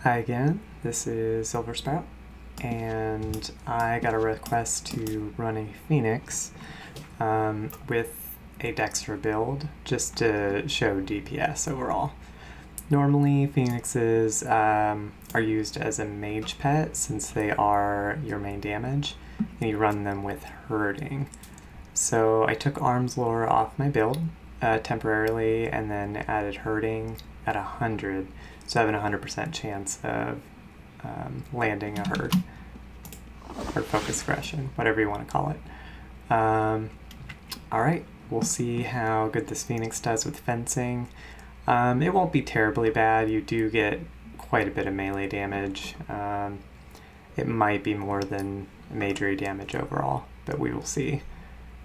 Hi again, this is Silver Sprout, and I got a request to run a Pheonix with a Dexxer build just to show DPS overall. Normally, Pheonixes are used as a mage pet since they are your main damage, and you run them with herding. So I took Arms Lore off my build temporarily and then added herding at 100, so having a 100% chance of landing a herd or focus aggression, whatever you want to call it. Alright, we'll see how good this Pheonix does with fencing. It won't be terribly bad. You do get quite a bit of melee damage. It might be more than majory damage overall, but we will see.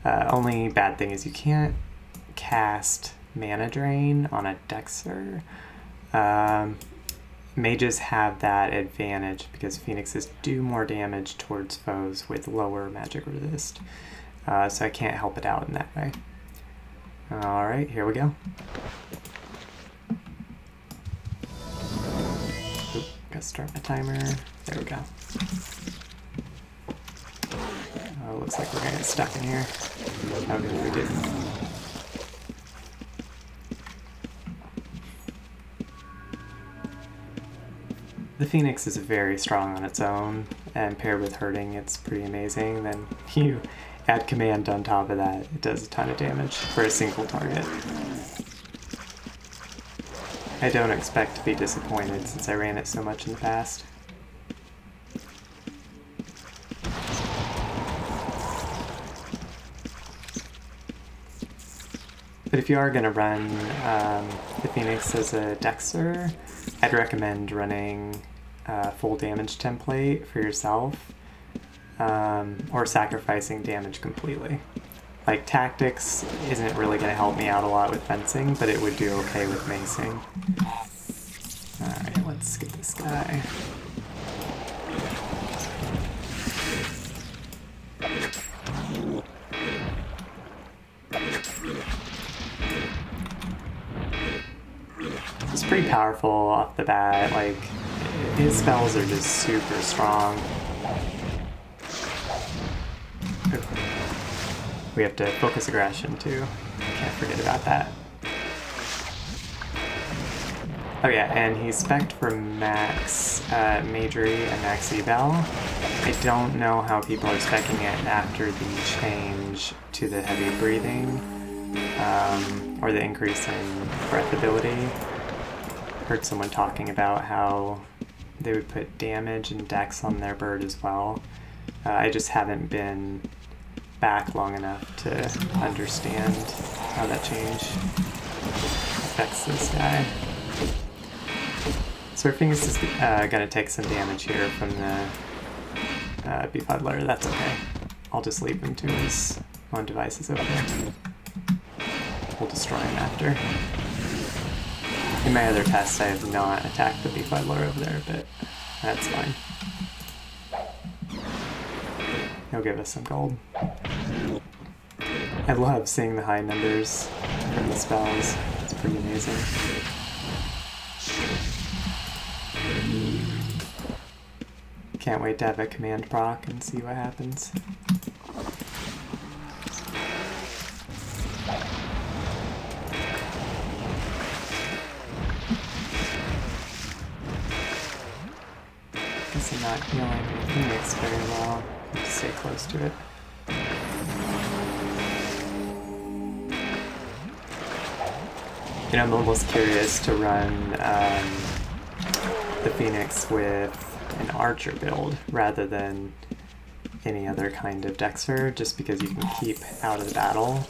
Only bad thing is you can't cast Mana Drain on a Dexxer. Mages have that advantage because Pheonixes do more damage towards foes with lower magic resist. So I can't help it out in that way. Alright, here we go. Oop, gotta start my timer. There we go. Oh, looks like we're gonna get stuck in here. How good if we didn't. The Pheonix is very strong on its own, and paired with herding, it's pretty amazing. Then you add command on top of that, it does a ton of damage for a single target. I don't expect to be disappointed since I ran it so much in the past. But if you are going to run the Pheonix as a Dexxer, I'd recommend running full damage template for yourself, or sacrificing damage completely. Like, tactics isn't really going to help me out a lot with fencing, but it would do okay with macing. Alright, let's get this guy. It's pretty powerful off the bat. Like, his spells are just super strong. We have to focus aggression too. Can't forget about that. Oh yeah, and he's spec'd for max majory and max eval. I don't know how people are speccing it after the change to the heavy breathing, or the increase in breath ability. Heard someone talking about how they would put damage and dex on their bird as well. I just haven't been back long enough to understand how that change affects this guy. So Pheonix is going to take some damage here from the Befuddler. That's okay. I'll just leave him to his own devices over there. We'll destroy him after. In my other tests, I have not attacked the Befuddler over there, but that's fine. He'll give us some gold. I love seeing the high numbers from the spells. It's pretty amazing. Can't wait to have a command proc and see what happens. Guess I'm not healing Pheonix very well. I have to stay close to it. You know, I'm almost curious to run the Pheonix with an archer build rather than any other kind of Dexxer, just because you can keep out of the battle.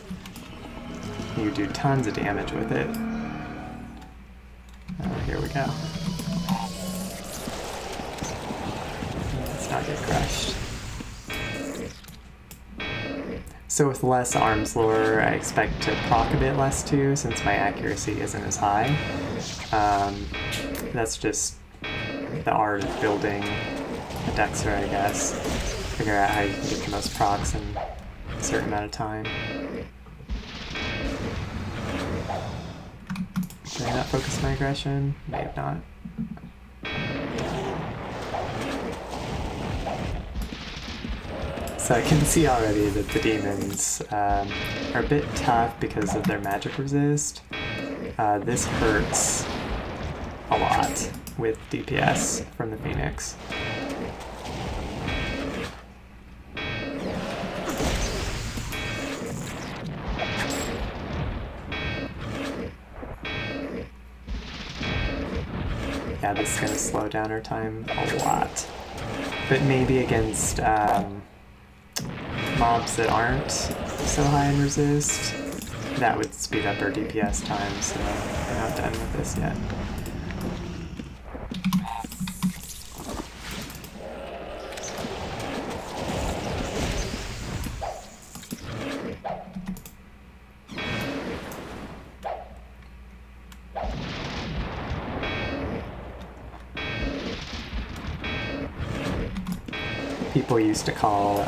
You do tons of damage with it. Here we go. Let's not get crushed. So with less Arms Lore, I expect to proc a bit less too, since my accuracy isn't as high. That's just the art of building a Dexxer, I guess. Figure out how you can get the most procs in a certain amount of time. Did I not focus my aggression? May have not. So I can see already that the demons are a bit tough because of their magic resist. This hurts a lot with DPS from the Pheonix. Yeah, this is going to slow down our time a lot. But maybe against mobs that aren't so high in resist, that would speed up our DPS time, so we're not done with this yet. People used to call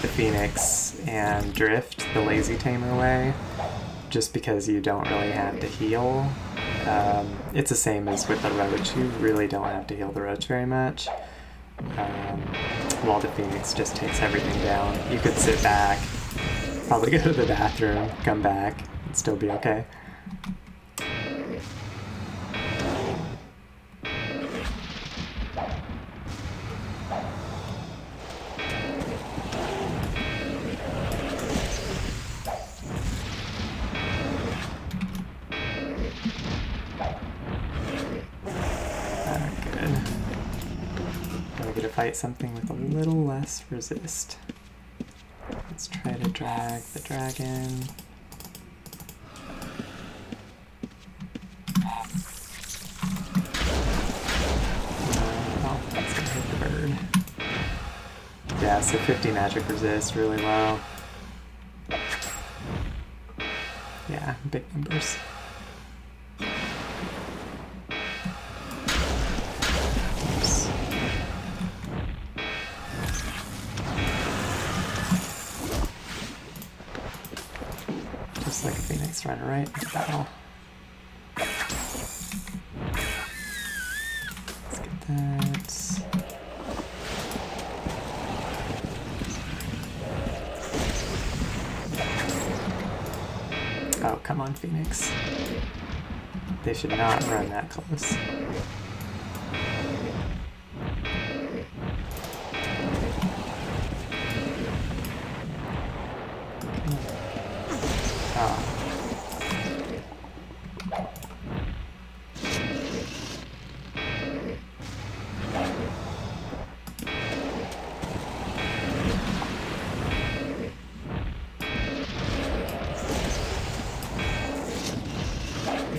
the Pheonix and Drift the lazy Tamer way, just because you don't really have to heal. It's the same as with the Roach. You really don't have to heal the Roach very much, while the Pheonix just takes everything down. You could sit back, probably go to the bathroom, come back, and still be okay. Fight something with a little less resist. Let's try to drag the dragon. Oh, that's gonna hit the bird. Yeah, so 50 magic resist, really low. Yeah, big numbers. Like a Pheonix runner right into battle. Let's get that. Oh, come on, Pheonix. They should not run that close.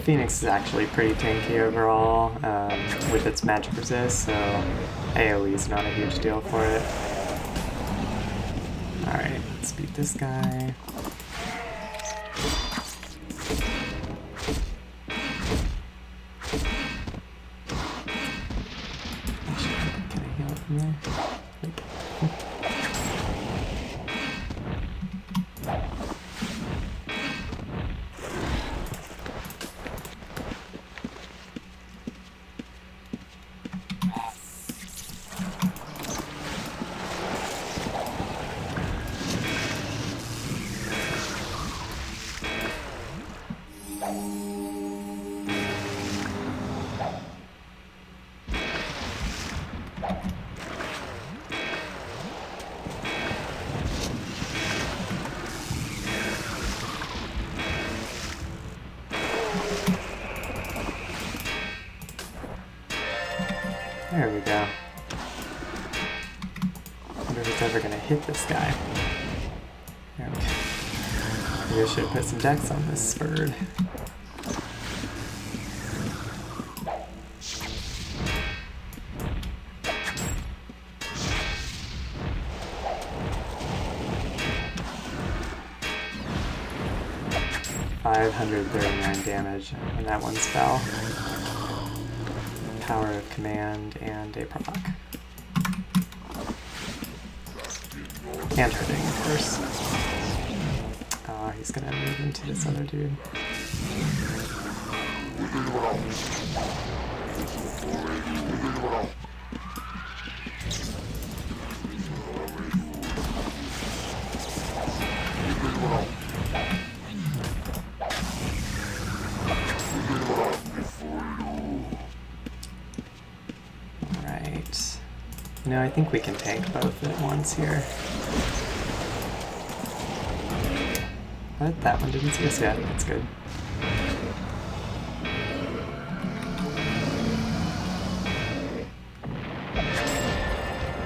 Pheonix is actually pretty tanky overall with its magic resist, so AoE is not a huge deal for it. Alright, let's beat this guy. Can I heal it from there? Nope. There we go. Wonder if it's ever gonna hit this guy. There we go. Maybe I should have put some Dex on this bird. $539 damage on that one spell. Power of command and a proc. And hurting, of course. Oh, he's gonna move into this other dude. No, I think we can tank both at once here. But that one didn't see us yet. That's good.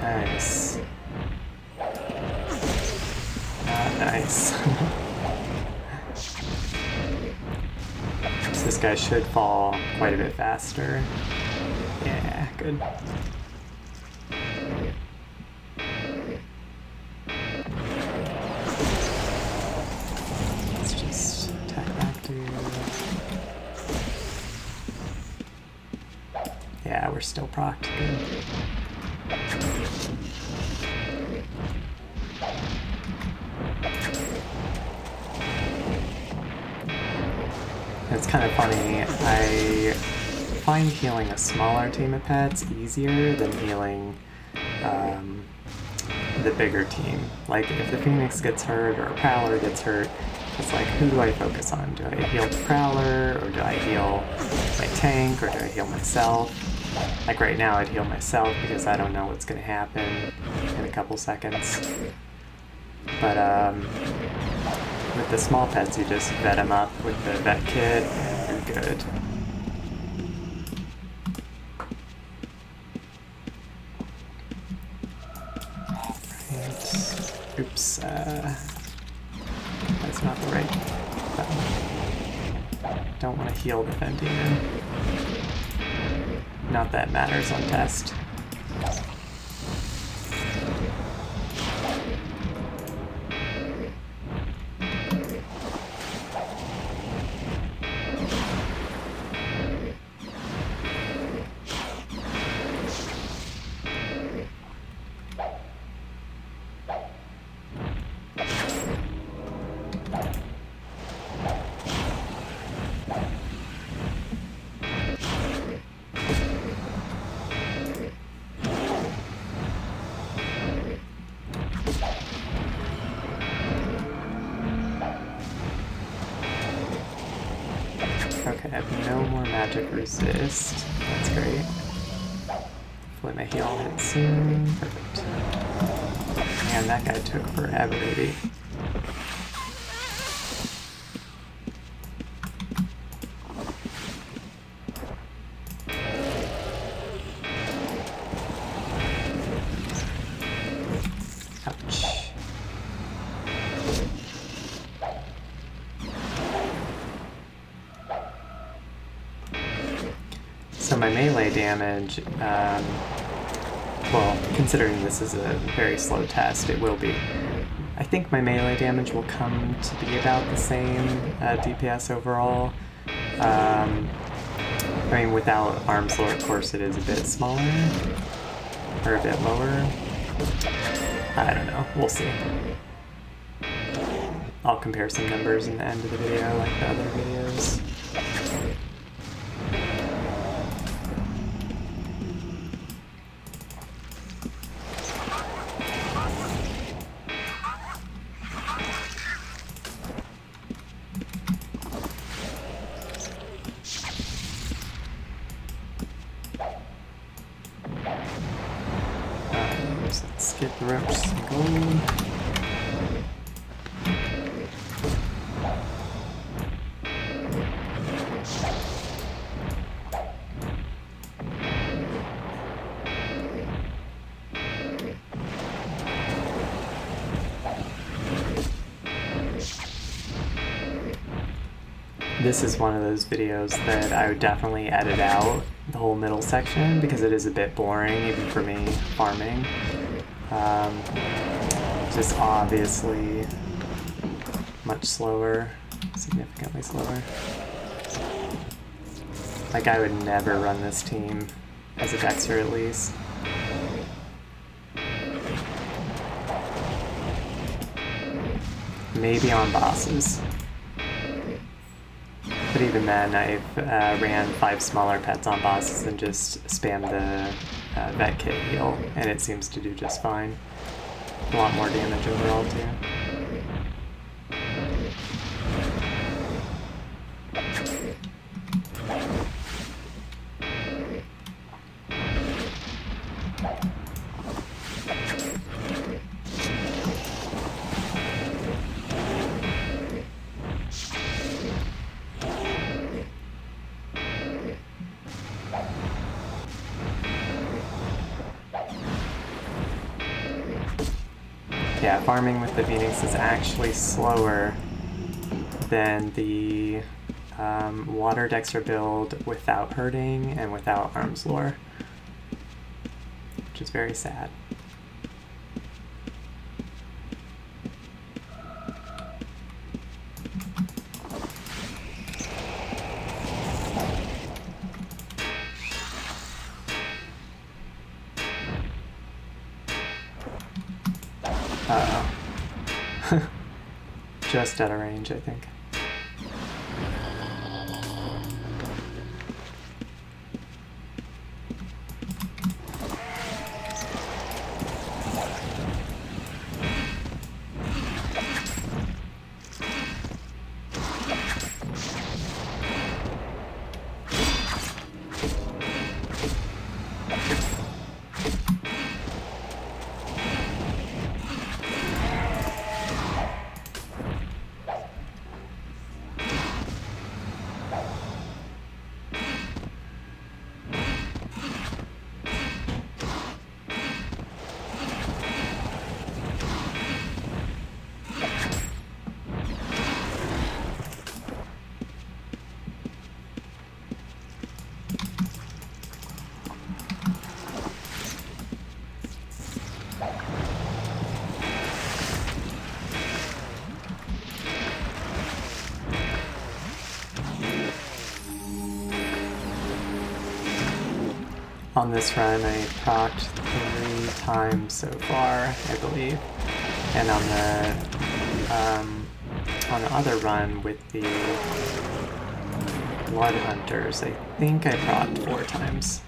Nice. Nice. So this guy should fall quite a bit faster. Yeah, good. Let's just attack that dude. Yeah, we're still procced. Good. It's kind of funny, I find healing a smaller team of pets easier than healing the bigger team. Like, if the Pheonix gets hurt or a Prowler gets hurt, it's like, who do I focus on? Do I heal the Prowler, or do I heal my tank, or do I heal myself? Like right now I'd heal myself because I don't know what's going to happen in a couple seconds. But with the small pets, you just vet them up with the vet kit and you're good. Right. Oops. That's not the right button. Don't want to heal the Fen Demon. Not that matters on test. Okay, I have no more magic resist. That's great. Hopefully my heal hits soon. Perfect. Man, that guy took forever to beat. Ouch. So my melee damage, well, considering this is a very slow test, it will be. I think my melee damage will come to be about the same DPS overall. I mean, without Arms Lore, of course, it is a bit smaller, or a bit lower. I don't know, we'll see. I'll compare some numbers in the end of the video, like the other videos. Let's get the ropes going. This is one of those videos that I would definitely edit out, the whole middle section, because it is a bit boring, even for me, farming. Just obviously much slower, significantly slower. Like, I would never run this team as a Dexxer, at least. Maybe on bosses. But even then, I've ran 5 smaller pets on bosses and just spammed the vet kit heal, and it seems to do just fine. A lot more damage overall, too. Yeah, farming with the Pheonix is actually slower than the water Dexxer build without hurting and without arms lore, which is very sad. Uh-oh. Just out of range, I think. On this run, I procced 3 times so far, I believe. And on the other run with the Blood Hunters, I think I procced 4 times.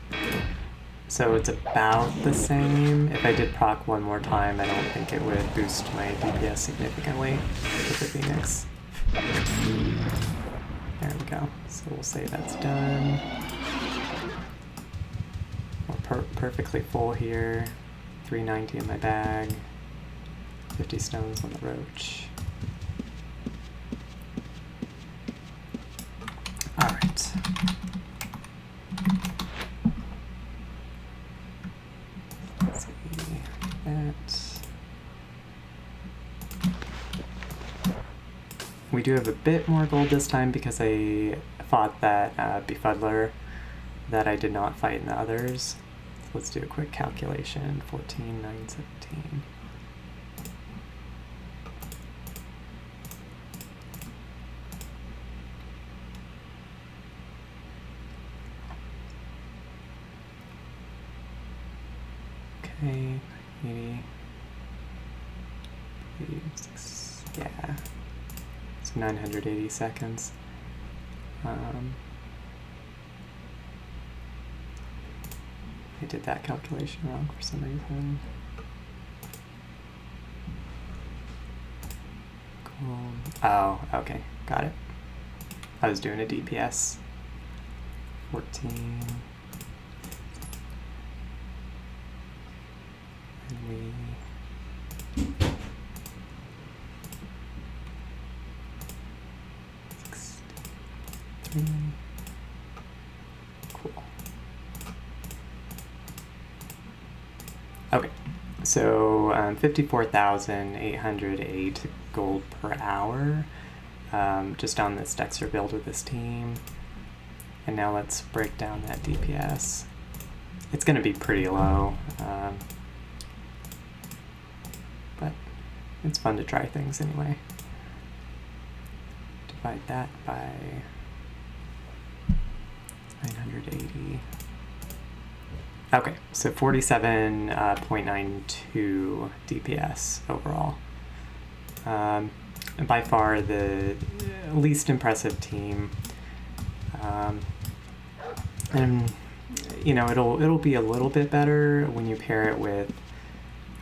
So it's about the same. If I did proc 1 more time, I don't think it would boost my DPS significantly with the Pheonix. There we go. So we'll say that's done. Perfectly full here. 390 in my bag. 50 stones on the roach. Alright. Let's see that. We do have a bit more gold this time because I fought that Befuddler that I did not fight in the others. Let's do a quick calculation. 14, 9, 17. Okay, 80. 86, yeah. So 980 seconds. I did that calculation wrong for some reason. Cool. Oh, okay, got it. I was doing a DPS. 14. And we... 63. Cool. Okay, so 54,808 gold per hour just on this Dexxer build with this team. And now let's break down that DPS. It's going to be pretty low, but it's fun to try things anyway. Divide that by 980. Okay, so 47.92 DPS overall. By far the least impressive team. And you know, it'll be a little bit better when you pair it with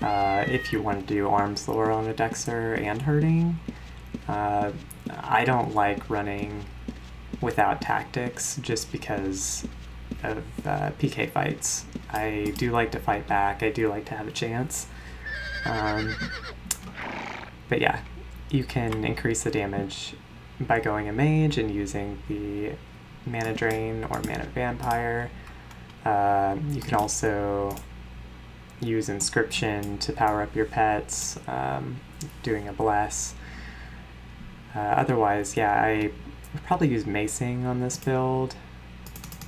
if you want to do arms lore on a Dexxer and hurting. I don't like running without tactics just because of PK fights. I do like to fight back. I do like to have a chance. But yeah, you can increase the damage by going a mage and using the mana drain or mana vampire. You can also use inscription to power up your pets, doing a bless. Otherwise, yeah, I would probably use macing on this build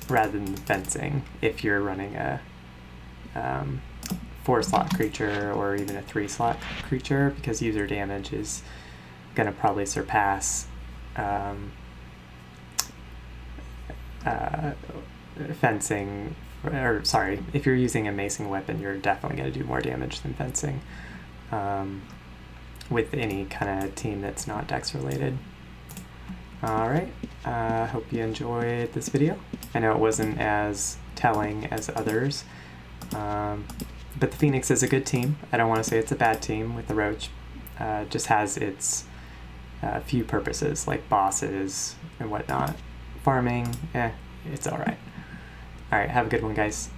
rather than fencing if you're running a 4-slot creature or even a 3-slot creature, because user damage is going to probably surpass fencing. Or sorry, if you're using a macing weapon, you're definitely going to do more damage than fencing with any kind of team that's not Dex related. Alright, hope you enjoyed this video. I know it wasn't as telling as others, but the Pheonix is a good team. I don't want to say it's a bad team with the Roach. Just has its few purposes, like bosses and whatnot. Farming, it's alright. Alright, have a good one, guys.